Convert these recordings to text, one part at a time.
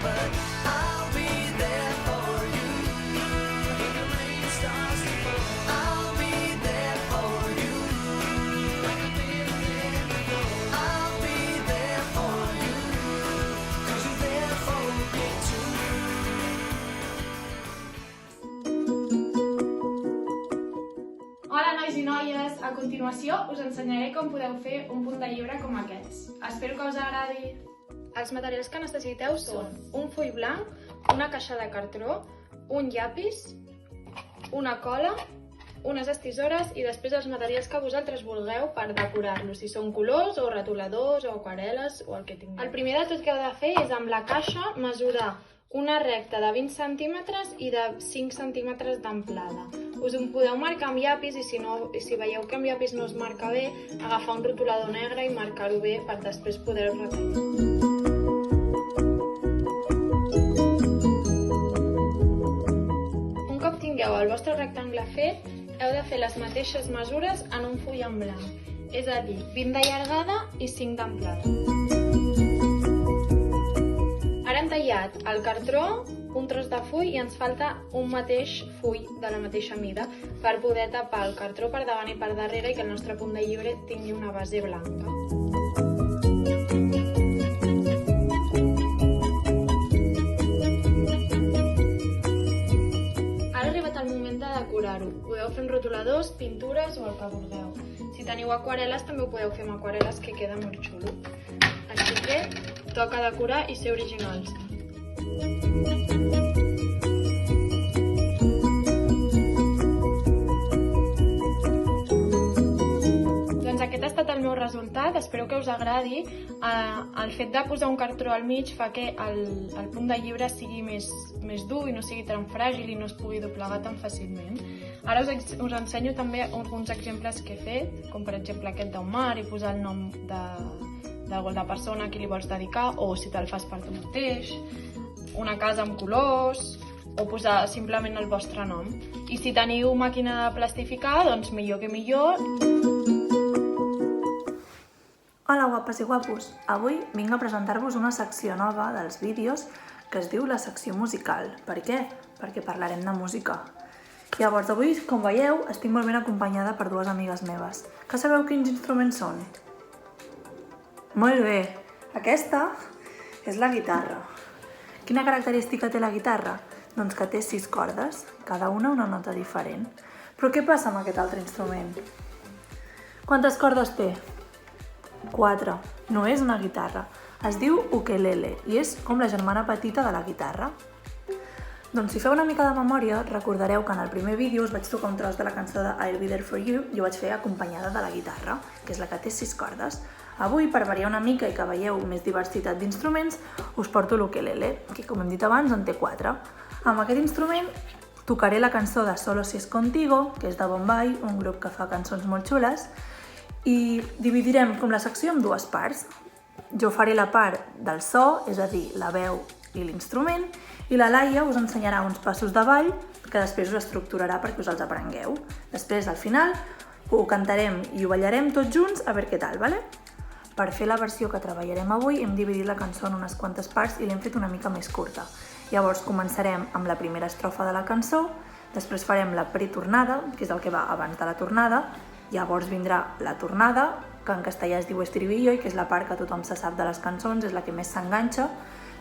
but I'll be there for you. When the rain starts to fall, I'll be there for you. Like I've been there before, I'll be there for you, 'cause you're there for me too. Hola nois i noies, a continuació us ensenyaré com podeu fer un punt de llibre com aquests. Espero que us agradi. Els materials que necessiteu són un full blanc, una caixa de cartró, un llapis, una cola, unes estisores i després els materials que vosaltres vulgueu per decorar-los, si són colors o retoladors o aquarel·les o el que tingueu. El primer de tot que heu de fer és amb la caixa mesurar una recta de 20 centímetres i de 5 centímetres d'amplada. Us en podeu marcar amb llapis i si veieu que amb llapis no us marca bé, agafar un rotulador negre i marcar-ho bé per després poder-ho retallar. Un cop tingueu el vostre rectangle fet, heu de fer les mateixes mesures en un full en blanc, és a dir, 20 de llargada i 5 d'amplada. Ara hem tallat el cartró, un tros de full i ens falta un mateix full de la mateixa mida per poder tapar el cartró per davant i per darrere i que el nostre punt de llibre tingui una base blanca. Ara ha arribat el moment de decorar-ho. Podeu fer amb rotuladors, pintures o el que vulgueu. Si teniu aquarel·les també ho podeu fer amb aquarel·les, que queda molt xulo. Així que toca decorar i ser originals. Doncs aquest ha estat el meu resultat, espero que us agradi. El fet de posar un cartró al mig fa que el punt de llibre sigui més dur i no sigui tan fràgil i no es pugui doblegar tan fàcilment. Ara us ensenyo també alguns exemples que he fet, com per exemple aquest d'un mar i posar el nom de la persona a qui li vols dedicar o si te'l fas per tu mateix, una casa amb colors o posar simplement el vostre nom. I si teniu màquina de plastificar, doncs millor que millor. Hola guapes i guapos, avui vinc a presentar-vos una secció nova dels vídeos que es diu la secció musical. Per què? Perquè parlarem de música. Llavors avui, com veieu, estic molt ben acompanyada per dues amigues meves. Que sabeu quins instruments són? Molt bé, aquesta és la guitarra. Quina característica té la guitarra? Doncs que té 6 cordes, cada una nota diferent. Però què passa amb aquest altre instrument? Quantes cordes té? 4. No és una guitarra. Es diu ukelele i és com la germana petita de la guitarra. Doncs si feu una mica de memòria, recordareu que en el primer vídeo us vaig tocar un tros de la cançó de I'll Be There For You i ho vaig fer acompanyada de la guitarra, que és la que té 6 cordes. Avui, per variar una mica i que veieu més diversitat d'instruments, us porto l'ukelele, que com hem dit abans en té 4. Amb aquest instrument tocaré la cançó de Solo Si Es Contigo, que és de Bombay, un grup que fa cançons molt xules, i dividirem com la secció en dues parts. Jo faré la part del so, és a dir, la veu i l'instrument, i la Laia us ensenyarà uns passos de ball que després us estructurarà perquè us els aprengueu. Després, al final, ho cantarem i ho ballarem tots junts a veure què tal, vale? Per fer la versió que treballarem avui hem dividit la cançó en unes quantes parts i l'hem fet una mica més curta. Llavors començarem amb la primera estrofa de la cançó, després farem la pretornada, que és el que va abans de la tornada, llavors vindrà la tornada, que en castellà es diu estribillo i que és la part que tothom se sap de les cançons, és la que més s'enganxa.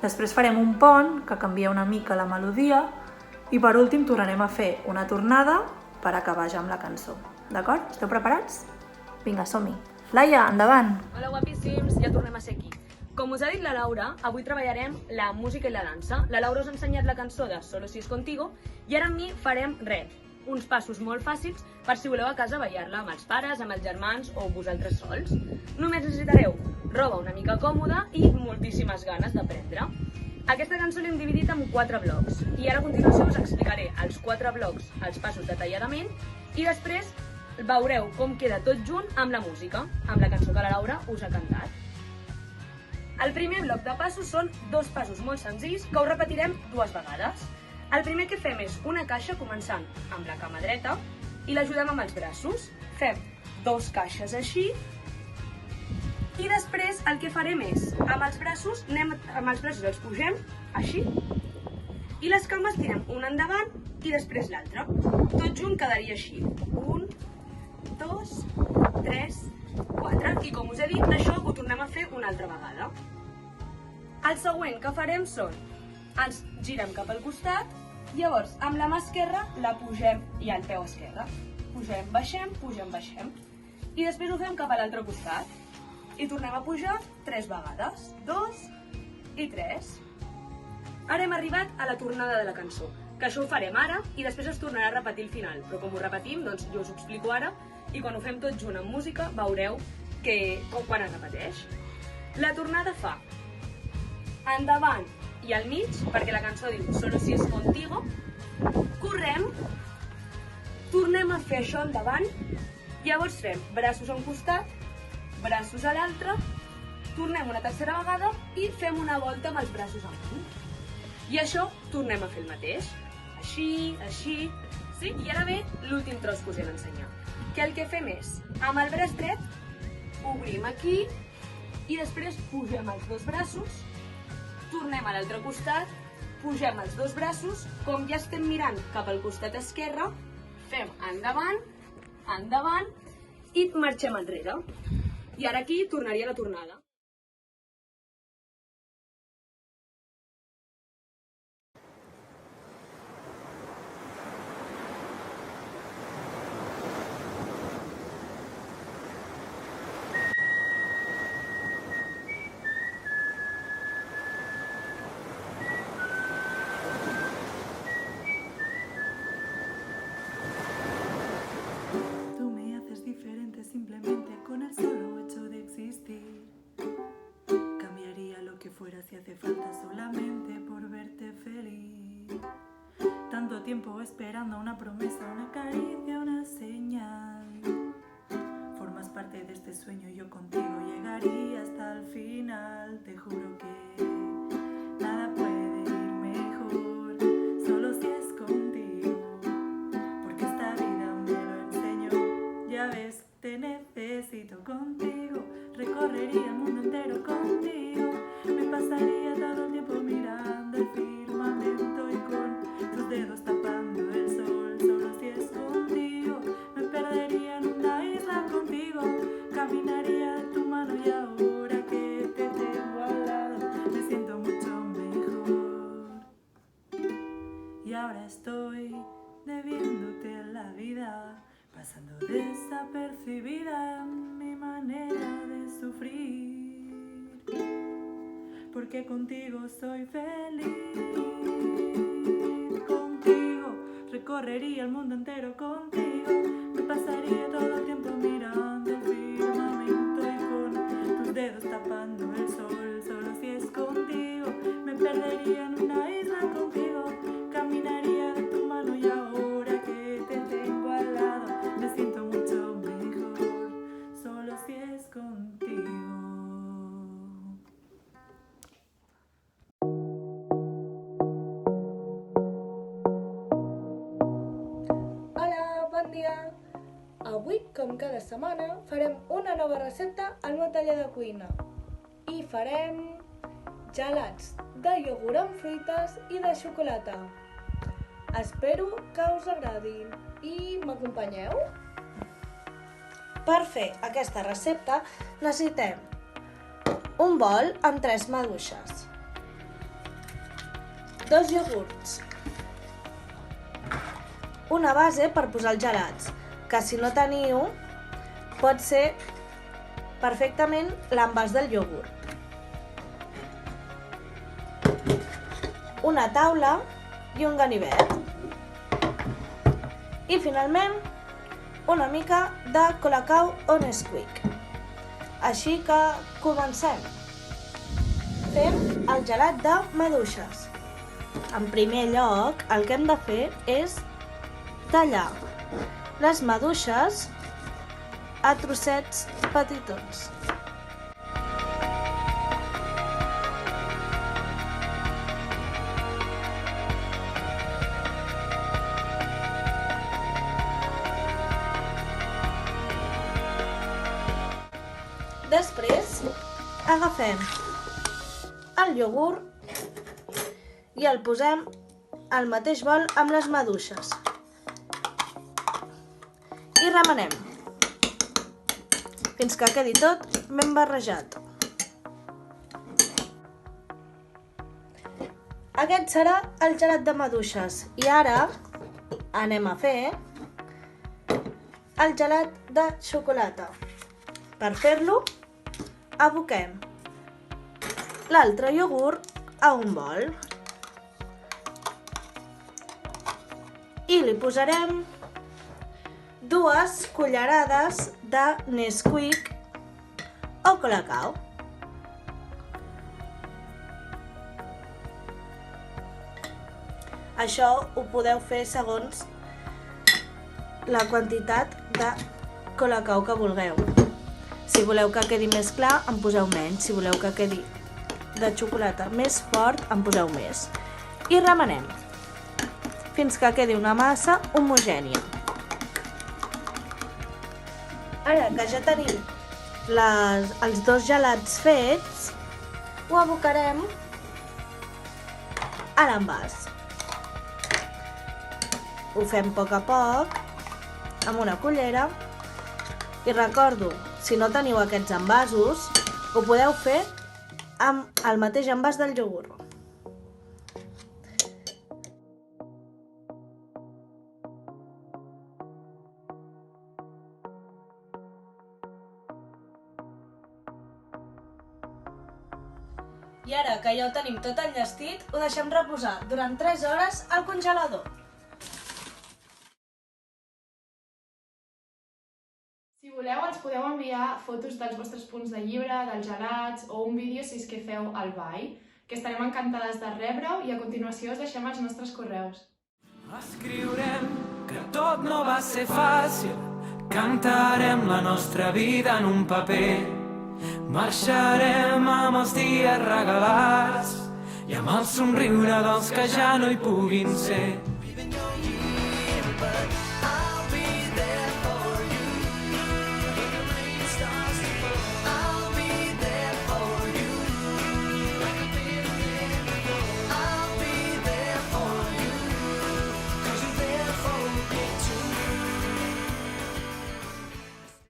Després farem un pont, que canvia una mica la melodia, i per últim tornarem a fer una tornada per acabar ja amb la cançó. D'acord? Esteu preparats? Vinga, som-hi! Laia, endavant! Hola guapíssims, ja tornem a ser aquí. Com us ha dit la Laura, avui treballarem la música i la dansa. La Laura us ha ensenyat la cançó de Solo Si Es Contigo i ara amb mi farem uns passos molt fàcils per si voleu a casa ballar-la amb els pares, amb els germans o vosaltres sols. Només necessitareu roba una mica còmoda i moltíssimes ganes d'aprendre. Aquesta cançó l'hem dividit en 4 blocs i ara a continuació us explicaré els 4 blocs, els passos detalladament i després veureu com queda tot junt amb la música, amb la cançó que la Laura us ha cantat. El primer bloc de passos són 2 passos molt senzills que ho repetirem 2 vegades. El primer que fem és una caixa començant amb la cama dreta i l'ajudem amb els braços. Fem 2 caixes així I després el que farem és, amb els braços els pugem, així, i les cames tirem una endavant i després l'altra. Tot junt quedaria així. 1, 2, 3, 4. I com us he dit, això ho tornem a fer una altra vegada. El següent que farem són, ens girem cap al costat, llavors amb la mà esquerra la pugem i el peu esquerre. Pugem, baixem, baixem. I després ho fem cap a l'altre costat. I tornem a pujar 3 vegades. 2 i 3. Ara hem arribat a la tornada de la cançó, que això ho farem ara i després es tornarà a repetir al final. Però com ho repetim, doncs jo us ho explico ara i quan ho fem tot junt amb música veureu quan es repeteix. La tornada fa endavant i al mig, perquè la cançó diu solo si es contigo. Correm, tornem a fer això endavant, llavors fem braços a un costat, braços a l'altre, tornem una tercera vegada i fem una volta amb els braços amunt. I això tornem a fer el mateix. Així, així, sí? I ara ve l'últim tros que us he d'ensenyar. Que el que fem és, amb el braç dret, obrim aquí i després pugem els 2 braços, tornem a l'altre costat, pugem els 2 braços, com ja estem mirant cap al costat esquerre, fem endavant, endavant i marxem enrere. I ara aquí tornaria la tornada. Tú me haces diferente simplemente con el solo hecho de existir. Cambiaría lo que fuera si hace falta solamente por verte feliz. Tanto tiempo esperando una promesa, una caricia, una señal. Formas parte de este sueño y yo contigo llegaría hasta el final. Te juro que nada puede ir mejor, solo si es contigo. Porque esta vida me lo enseñó. Ya ves, te necesito contigo. Recorrería el mundo entero contigo. Me pasaría todo el tiempo mirando el firmamento y con tus dedos tapando el sol. Solo si es contigo. Me perdería en una isla contigo. Caminaría de tu mano y ahora que te tengo al lado me siento mucho mejor. Y ahora estoy debiéndote la vida, pasando desapercibida mi manera de sufrir, porque contigo soy feliz. Contigo recorrería el mundo entero contigo, me pasaría todo el tiempo mirando el firmamento y con tus dedos tapando el sol. Solo si es contigo, me perdería en una isla contigo, caminaría de tu mano y ahora que te tengo al lado me siento mucho mejor, solo si es contigo. Hola, bon dia! Avui, com cada setmana, farem una nova recepta al meu taller de cuina. I farem gelats de iogurt amb fruites i de xocolata. Espero que us agradin i m'acompanyeu? Per fer aquesta recepta necessitem un bol amb 3 maduixes, 2 iogurts, una base per posar els gelats, que si no teniu pot ser perfectament l'envàs del iogurt, una taula i un ganivet i finalment una mica de Colacao o Nesquik. Així que comencem. Fem el gelat de maduixes. En primer lloc, el que hem de fer és tallar les maduixes a trossets petitons. Després agafem el iogurt i el posem al mateix bol amb les maduixes. I remenem fins que quedi tot ben barrejat. Aquest serà el gelat de maduixes i ara anem a fer el gelat de xocolata. Per fer-lo, aboquem l'altre iogurt a un bol i li posarem 2 cullerades de Nesquik o Colacao. Això ho podeu fer segons la quantitat de Colacao que vulgueu. Si voleu que quedi més clar, en poseu menys. Si voleu que quedi de xocolata més fort, en poseu més. I remenem fins que quedi una massa homogènia. Ara que ja tenim els 2 gelats fets, ho abocarem a l'envàs. Ho fem a poc amb una cullera i recordo, si no teniu aquests envasos, ho podeu fer amb el mateix envàs del iogurt. I ara que ja ho tenim tot enllestit, ho deixem reposar durant 3 hores al congelador. Si voleu, ens podeu enviar fotos dels vostres punts de llibre, dels gelats o un vídeo si és que feu el ball, que estarem encantades de rebre-ho i a continuació us deixem els nostres correus. Escriurem que tot no va ser fàcil, cantarem la nostra vida en un paper, marxarem amb els dies regalats i amb el somriure dels que ja no hi puguin ser.